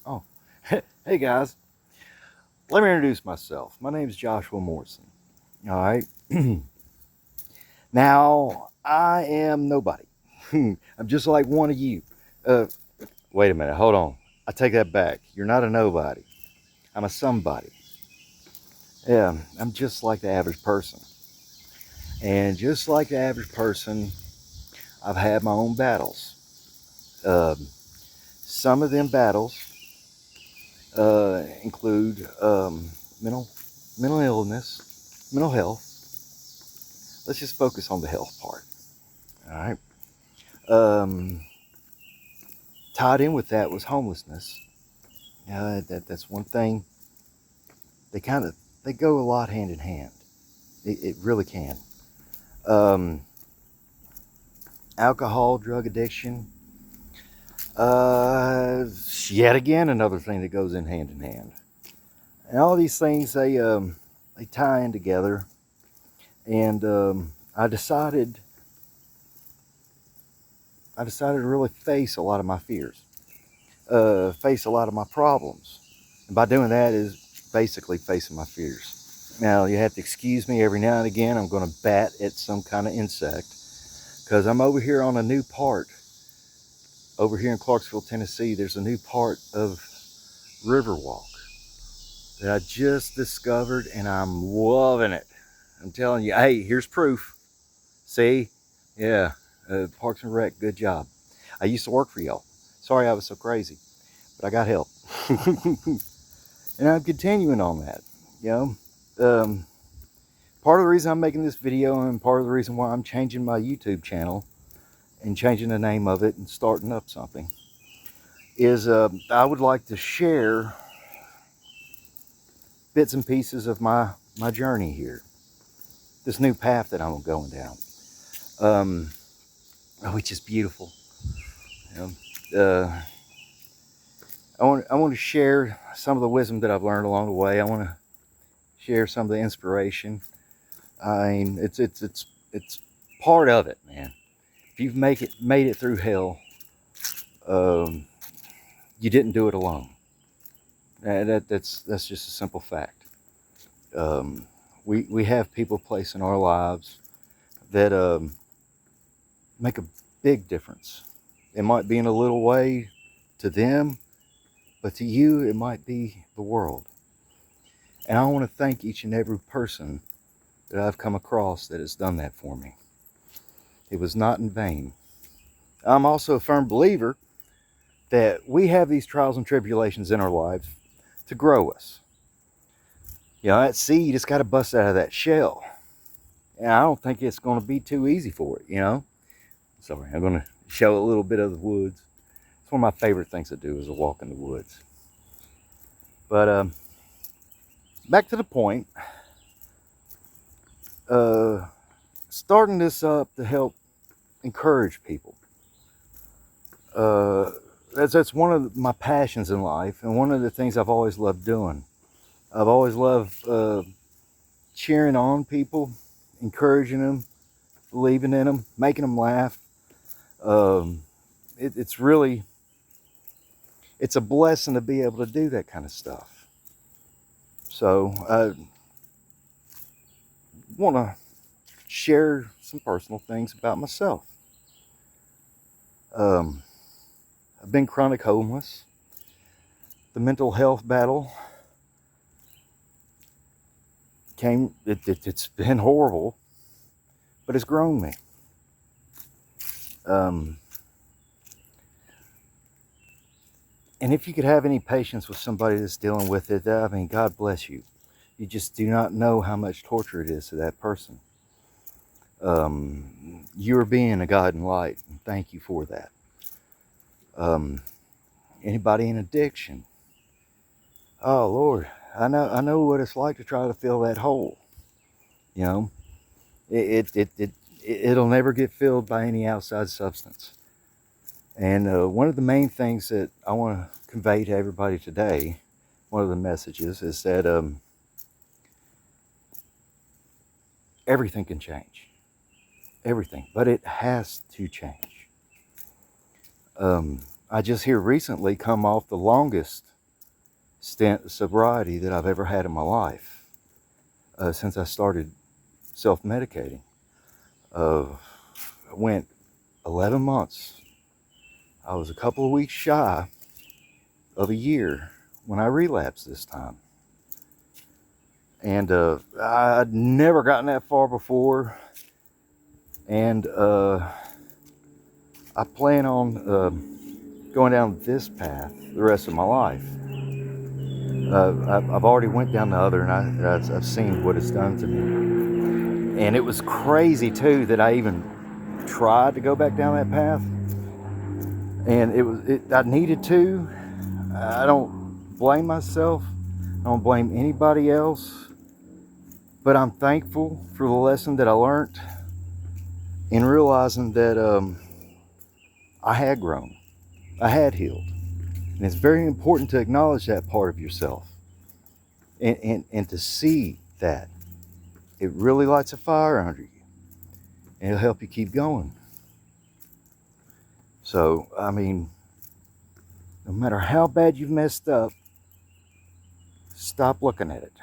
Oh, hey guys. Let me introduce myself. My name is Joshua Morrison. All right. Now, I am nobody. I'm just like one of you. Uh, Wait a minute. Hold on. I take that back. You're not a nobody. I'm a somebody. Yeah, I'm just like the average person. And just like the average person, I've had my own battles. Some of them battles include mental mental illness, mental health. Let's just focus on the health part. All right. Um, Tied in with that was homelessness. That's one thing. They kind of they go a lot hand in hand. It really can. Um, Alcohol, drug addiction. Uh, Yet again another thing that goes in hand. And all these things they tie in together. And I decided to really face a lot of my fears, face a lot of my problems. And by doing that is basically facing my fears. Now, you have to excuse me every now and again. I'm going to bat at some kind of insect because I'm over here on a new part. Over here in Clarksville, Tennessee, there's a new part of Riverwalk that I just discovered and I'm loving it. I'm telling you, hey, here's proof. See? Yeah, Parks and Rec, good job. I used to work for y'all. Sorry I was so crazy, but I got help. And I'm continuing on that, you know. Um, Part of the reason I'm making this video and part of the reason why I'm changing my YouTube channel and changing the name of it and starting up something is I would like to share bits and pieces of my journey here, this new path that I'm going down, um, which is beautiful. You know, I want to share some of the wisdom that I've learned along the way. I want to share some of the inspiration. I mean, it's part of it, man. If you've made it through hell, um, you didn't do it alone. That's just a simple fact. Um, we have people placed in our lives that make a big difference. It might be in a little way to them, but to you, it might be the world. And I want to thank each and every person that I've come across that has done that for me. It was not in vain. I'm also a firm believer that we have these trials and tribulations in our lives to grow us. You know, that seed has got to bust out of that shell. And I don't think it's going to be too easy for it, you know. Sorry, I'm going to show a little bit of the woods. It's one of my favorite things to do is a walk in the woods. But back to the point. Uh, Starting this up to help encourage people. Uh, that's one of my passions in life, and one of the things I've always loved doing. I've always loved cheering on people, encouraging them, believing in them, making them laugh. Um, it's really it's a blessing to be able to do that kind of stuff. So I want to share some personal things about myself. Um, I've been chronic homeless. The mental health battle it's been horrible, but it's grown me. Um, and if you could have any patience with somebody that's dealing with it, I mean, God bless you. You just do not know how much torture it is to that person. You're being a guide and light, and thank you for that. Um, Anybody in addiction? Oh Lord, I know what it's like to try to fill that hole. You know, it'll never get filled by any outside substance. And one of the main things that I want to convey to everybody today, one of the messages is that everything can change, everything, but it has to change. I just here recently come off the longest stint of sobriety that I've ever had in my life, since I started self-medicating. I went 11 months. I was a couple of weeks shy of a year when I relapsed this time. And I'd never gotten that far before. And I plan on going down this path the rest of my life. I've already went down the other, and I've seen what it's done to me. And it was crazy too that I even tried to go back down that path. And I needed to. I don't blame myself. I don't blame anybody else. But I'm thankful for the lesson that I learned in realizing that I had grown. I had healed. And it's very important to acknowledge that part of yourself. And to see that. It really lights a fire under you. And it'll help you keep going. So, I mean, no matter how bad you've messed up, stop looking at it.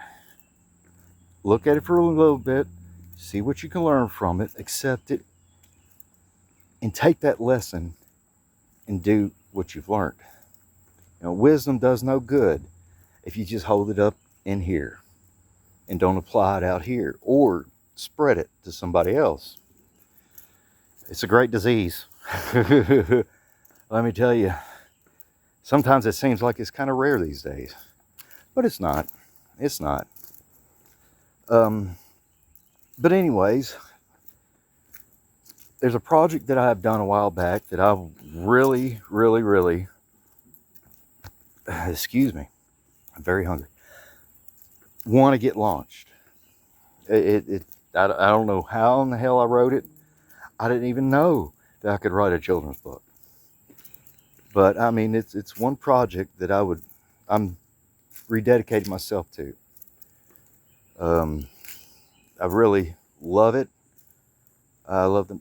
Look at it for a little bit, see what you can learn from it, accept it, and take that lesson and do what you've learned. You know, wisdom does no good if you just hold it up in here and don't apply it out here or spread it to somebody else. It's a great disease. Let me tell you, sometimes it seems like it's kind of rare these days, but it's not. It's not. But anyways, there's a project that I have done a while back that I really, excuse me, I'm very hungry, want to get launched. I don't know how in the hell I wrote it. I didn't even know that I could write a children's book. But I mean, it's one project that I'm rededicating myself to. I really love it. I love the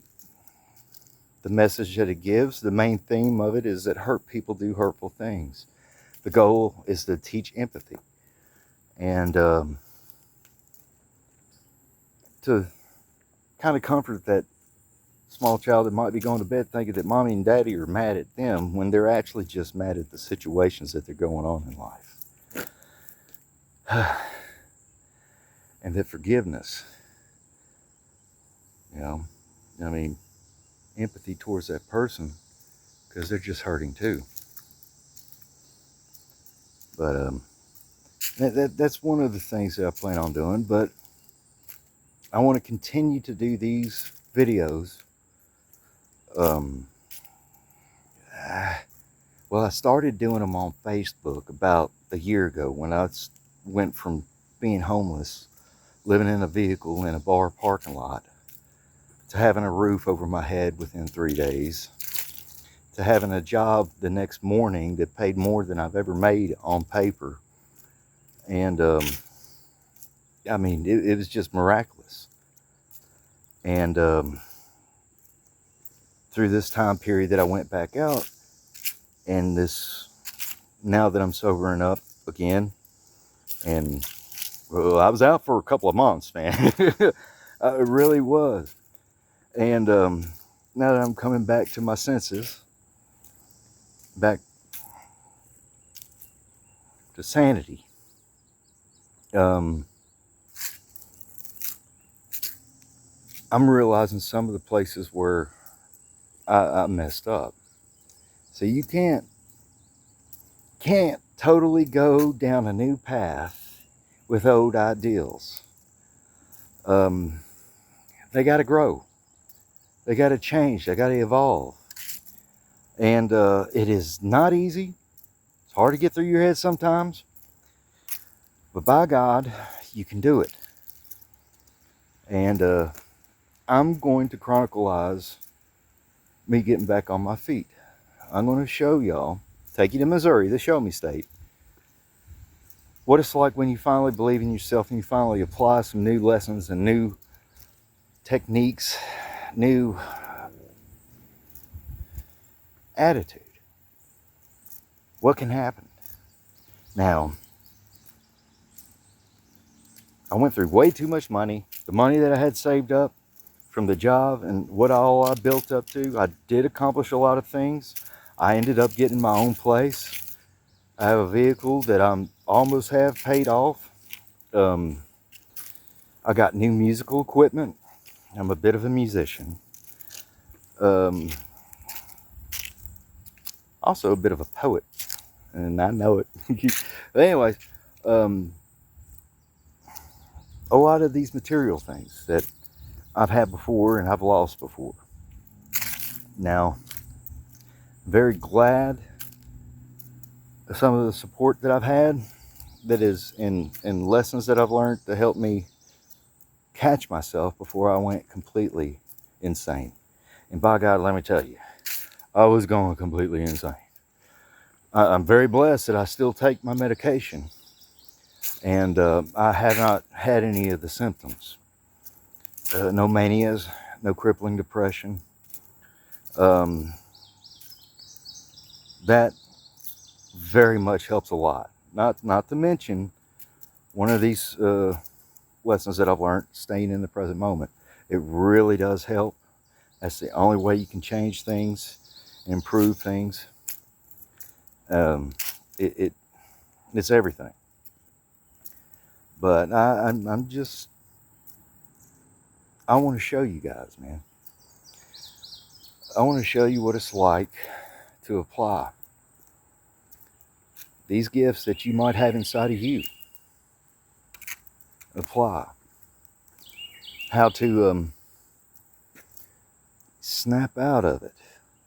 message that it gives. The main theme of it is that hurt people do hurtful things. The goal is to teach empathy and to kind of comfort that small child that might be going to bed thinking that mommy and daddy are mad at them when they're actually just mad at the situations that they're going on in life. And that forgiveness, you know, I mean, empathy towards that person because they're just hurting too. But that's one of the things that I plan on doing. But I want to continue to do these videos. Well, I started doing them on Facebook about a year ago when I went from being homeless, living in a vehicle in a bar parking lot, to having a roof over my head within 3 days, to having a job the next morning that paid more than I've ever made on paper. And I mean, it was just miraculous. And through this time period that I went back out, and now that I'm sobering up again, and well, I was out for a couple of months, man. I really was. And now that I'm coming back to my senses, back to sanity, I'm realizing some of the places where I messed up. So you can't totally go down a new path with old ideals. They got to grow. They got to change. They got to evolve. And it is not easy. It's hard to get through your head sometimes. But by God, you can do it. And I'm going to chronicleize me getting back on my feet. I'm going to show y'all, take you to Missouri, the show me state, what it's like when you finally believe in yourself and you finally apply some new lessons and new techniques, new attitude. what can happen? Now, I went through way too much money. The money that I had saved up from the job and what all I built up to, I did accomplish a lot of things. I ended up getting my own place. I have a vehicle that I'm almost have paid off. I got new musical equipment. I'm a bit of a musician. Also a bit of a poet, and I know it. But anyways, a lot of these material things that I've had before and I've lost before. Now, very glad some of the support that I've had that is in lessons that I've learned to help me catch myself before I went completely insane. And by God, let me tell you, I was going completely insane. I'm very blessed that I still take my medication, and I have not had any of the symptoms. No manias, no crippling depression. That very much helps a lot. Not to mention one of these lessons that I've learned, staying in the present moment. It really does help. That's the only way you can change things, improve things. It's everything. But I want to show you guys, man. I want to show you what it's like to apply these gifts that you might have inside of you. Apply how to snap out of it,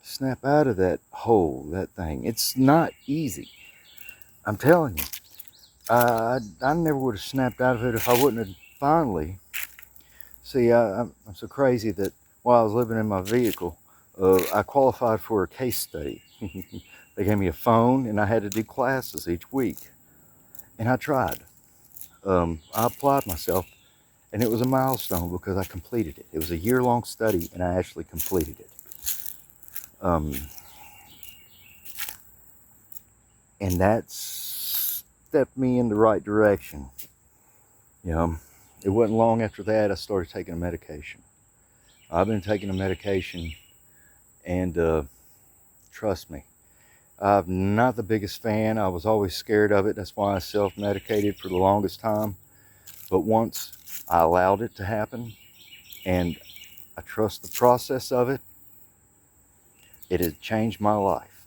snap out of that hole, that thing. It's not easy. I'm telling you, I never would have snapped out of it if I wouldn't have finally. See, I'm so crazy that while I was living in my vehicle, I qualified for a case study. They gave me a phone, and I had to do classes each week. And I tried. I applied myself, and it was a milestone because I completed it. It was a year-long study, and I actually completed it. And that stepped me in the right direction. You know, it wasn't long after that I started taking a medication. I've been taking a medication, and trust me, I'm not the biggest fan. I was always scared of it. That's why I self-medicated for the longest time. But once I allowed it to happen, and I trust the process of it, it has changed my life.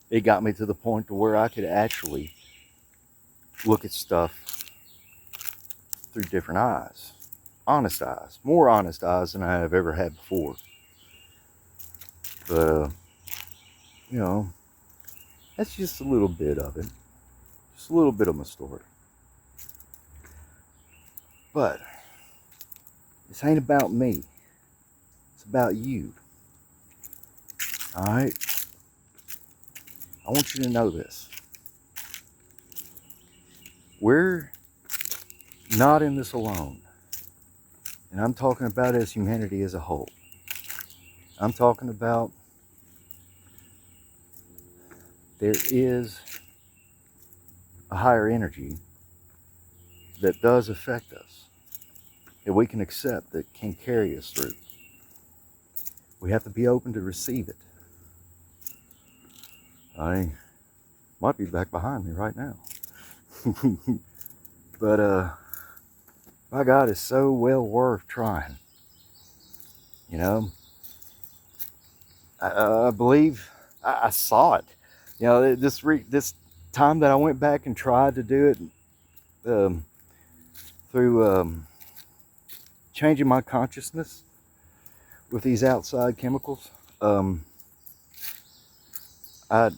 It got me to the point to where I could actually look at stuff through different eyes. Honest eyes. More honest eyes than I have ever had before. But, you know, that's just a little bit of it. Just a little bit of my story. But this ain't about me. It's about you. Alright? I want you to know this. We're not in this alone. And I'm talking about as humanity as a whole. I'm talking about there is a higher energy that does affect us, that we can accept, that can carry us through. We have to be open to receive it. I might be back behind me right now. But my God, it's so well worth trying. You know, I believe I saw it. You know, this time that I went back and tried to do it through changing my consciousness with these outside chemicals, I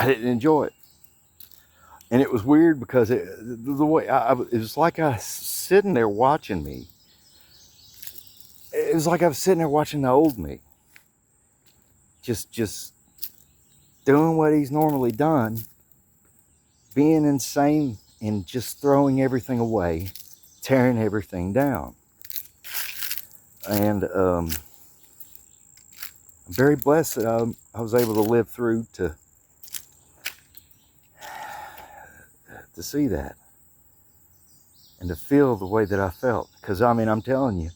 didn't enjoy it. And it was weird because the way it was like I was sitting there watching me. It was like I was sitting there watching the old me. Just doing what he's normally done. Being insane and just throwing everything away. Tearing everything down. And I'm very blessed that I was able to live through to to see that and to feel the way that I felt. Because, I mean, I'm telling you,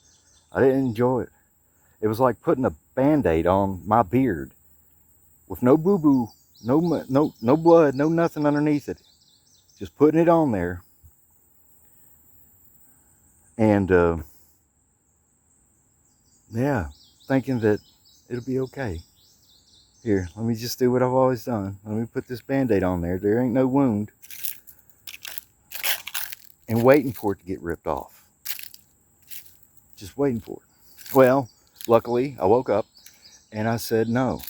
I didn't enjoy it. It was like putting a Band-Aid on my beard with no boo-boo, no blood, no nothing underneath it. Just putting it on there. And, yeah, thinking that it'll be okay. Here, let me just do what I've always done. Let me put this Band-Aid on there. There ain't no wound. And waiting for it to get ripped off. Just waiting for it. Well, luckily, I woke up and I said no.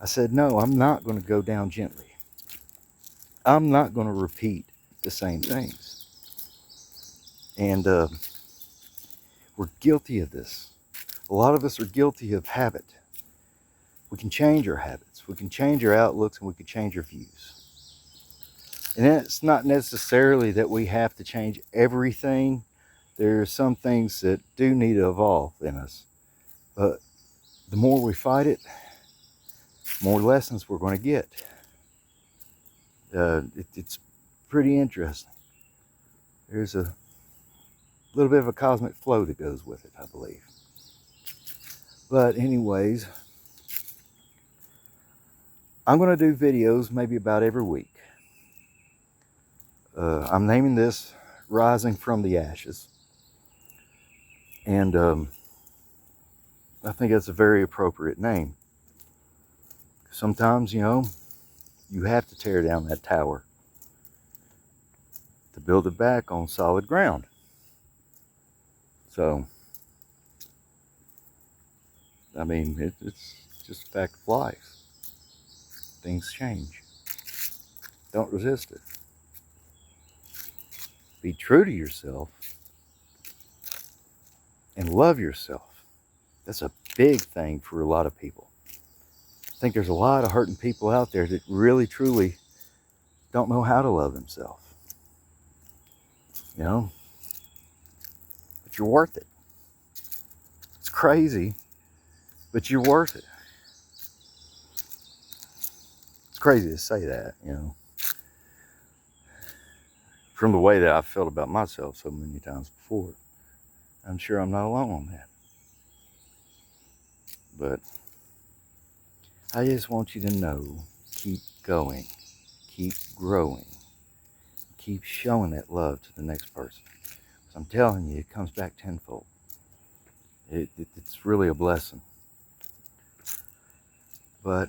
I said, no, I'm not going to go down gently. I'm not going to repeat the same things. And we're guilty of this. A lot of us are guilty of habit. We can change our habits. We can change our outlooks, and we can change our views. And it's not necessarily that we have to change everything. There are some things that do need to evolve in us. But the more we fight it, more lessons we're going to get. It's pretty interesting. There's a little bit of a cosmic flow that goes with it, I believe. But anyways, I'm going to do videos maybe about every week. I'm naming this Rising from the Ashes. And I think that's a very appropriate name. Sometimes, you know, you have to tear down that tower to build it back on solid ground. So, I mean, it's just a fact of life. Things change. Don't resist it. Be true to yourself and love yourself. That's a big thing for a lot of people. I think there's a lot of hurting people out there that really, truly don't know how to love themselves. You know? But you're worth it. It's crazy, but you're worth it. It's crazy to say that, you know. From the way that I've felt about myself so many times before. I'm sure I'm not alone on that. But I just want you to know, keep going, keep growing, keep showing that love to the next person. I'm telling you, it comes back tenfold. It's really a blessing. But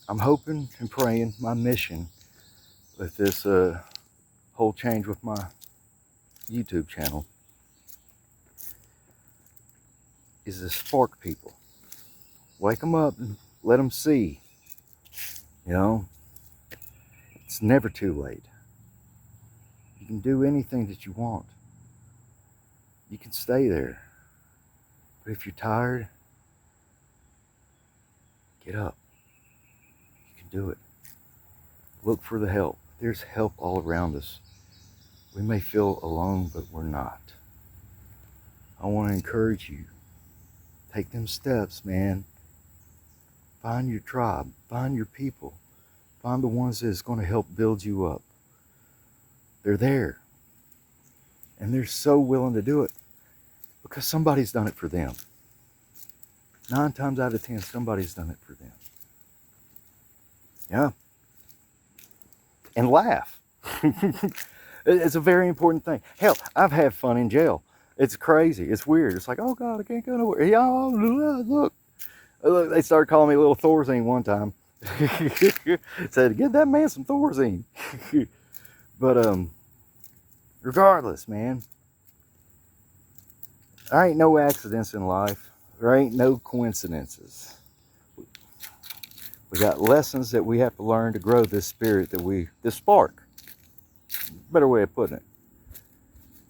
I'm hoping and praying my mission with this whole change with my YouTube channel is to spark people. Wake them up and let them see. You know, it's never too late. You can do anything that you want. You can stay there. But if you're tired, get up. You can do it. Look for the help. There's help all around us. We may feel alone, but we're not. I want to encourage you. Take them steps, man. Find your tribe. Find your people. Find the ones that's going to help build you up. They're there. And they're so willing to do it because somebody's done it for them. 9 times out of 10, somebody's done it for them. Yeah. And laugh. It's a very important thing. Hell, I've had fun in jail. It's crazy. It's weird. It's like, oh God, I can't go nowhere. Y'all, look. Look, they started calling me Little Thorazine one time. Said, get that man some Thorazine. But regardless, man, there ain't no accidents in life. There ain't no coincidences. We got lessons that we have to learn to grow this spirit this spark. Better way of putting it.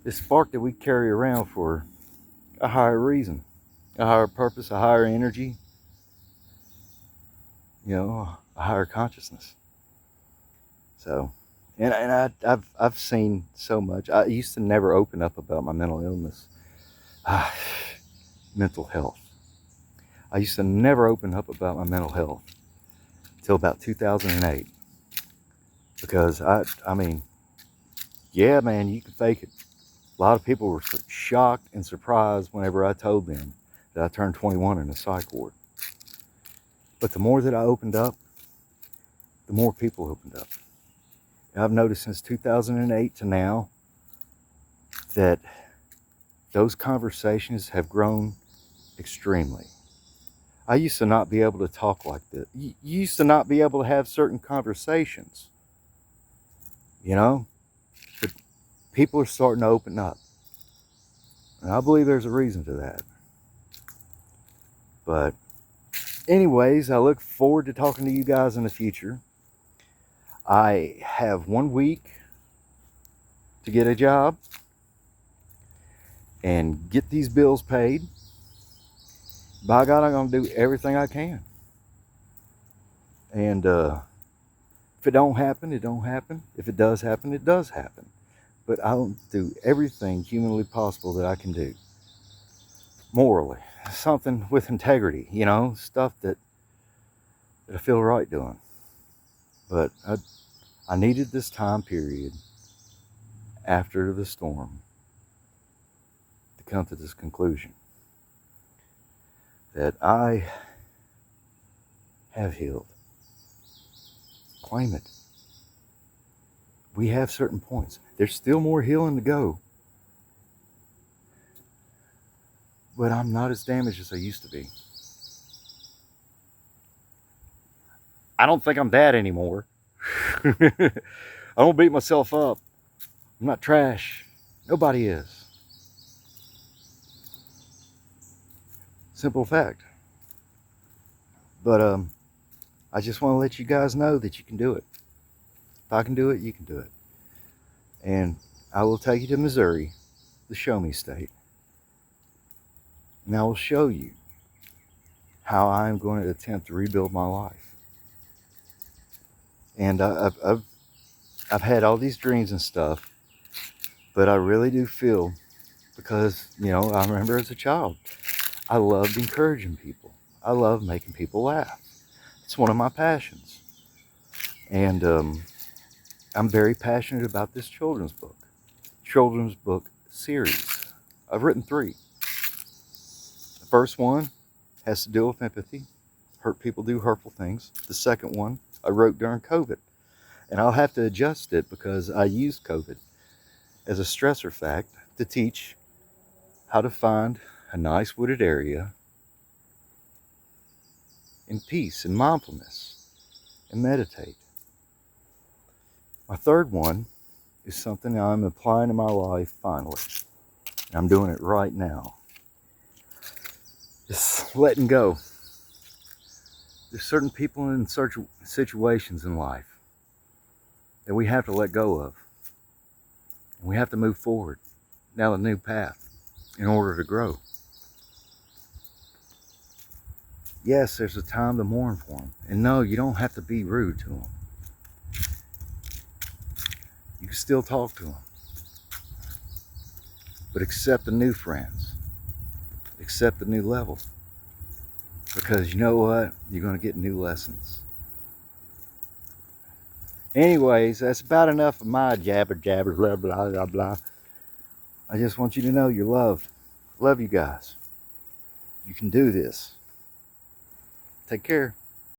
This spark that we carry around for a higher reason, a higher purpose, a higher energy, you know, a higher consciousness. So, and I've seen so much. I used to never open up about my mental illness, mental health. I used to never open up about my mental health until about 2008. Because I mean, yeah, man, you can fake it. A lot of people were shocked and surprised whenever I told them that I turned 21 in a psych ward. But the more that I opened up, the more people opened up. And I've noticed since 2008 to now that those conversations have grown extremely. I used to not be able to talk like this. You used to not be able to have certain conversations, you know? But people are starting to open up. And I believe there's a reason to that. But anyways, I look forward to talking to you guys in the future. I have 1 week to get a job and get these bills paid. By God, I'm going to do everything I can. And if it don't happen, it don't happen. If it does happen, it does happen. But I'll do everything humanly possible that I can do. Morally. Something with integrity, you know, stuff that I feel right doing. But I needed this time period after the storm to come to this conclusion that I have healed. Claim it. We have certain points. There's still more healing to go. But I'm not as damaged as I used to be. I don't think I'm that anymore. I don't beat myself up. I'm not trash. Nobody is. Simple fact. But I just want to let you guys know that you can do it. If I can do it, you can do it. And I will take you to Missouri, the show me state. And I will show you how I'm going to attempt to rebuild my life. And I've had all these dreams and stuff, but I really do feel, because, you know, I remember as a child, I loved encouraging people. I love making people laugh. It's one of my passions. And I'm very passionate about this children's book series. I've written 3. The first one has to deal with empathy. Hurt people do hurtful things. The second one I wrote during COVID. And I'll have to adjust it because I used COVID as a stressor fact to teach how to find a nice wooded area in peace and mindfulness and meditate. My third one is something I'm applying in my life finally. I'm doing it right now. Just letting go. There's certain people in certain situations in life that we have to let go of. And we have to move forward down a new path in order to grow. Yes, there's a time to mourn for them. And no, you don't have to be rude to them. You can still talk to them. But accept the new friends. Accept the new level. Because you know what? You're going to get new lessons. Anyways, that's about enough of my jabber, blah, blah, blah, blah. I just want you to know you're loved. Love you guys. You can do this. Take care.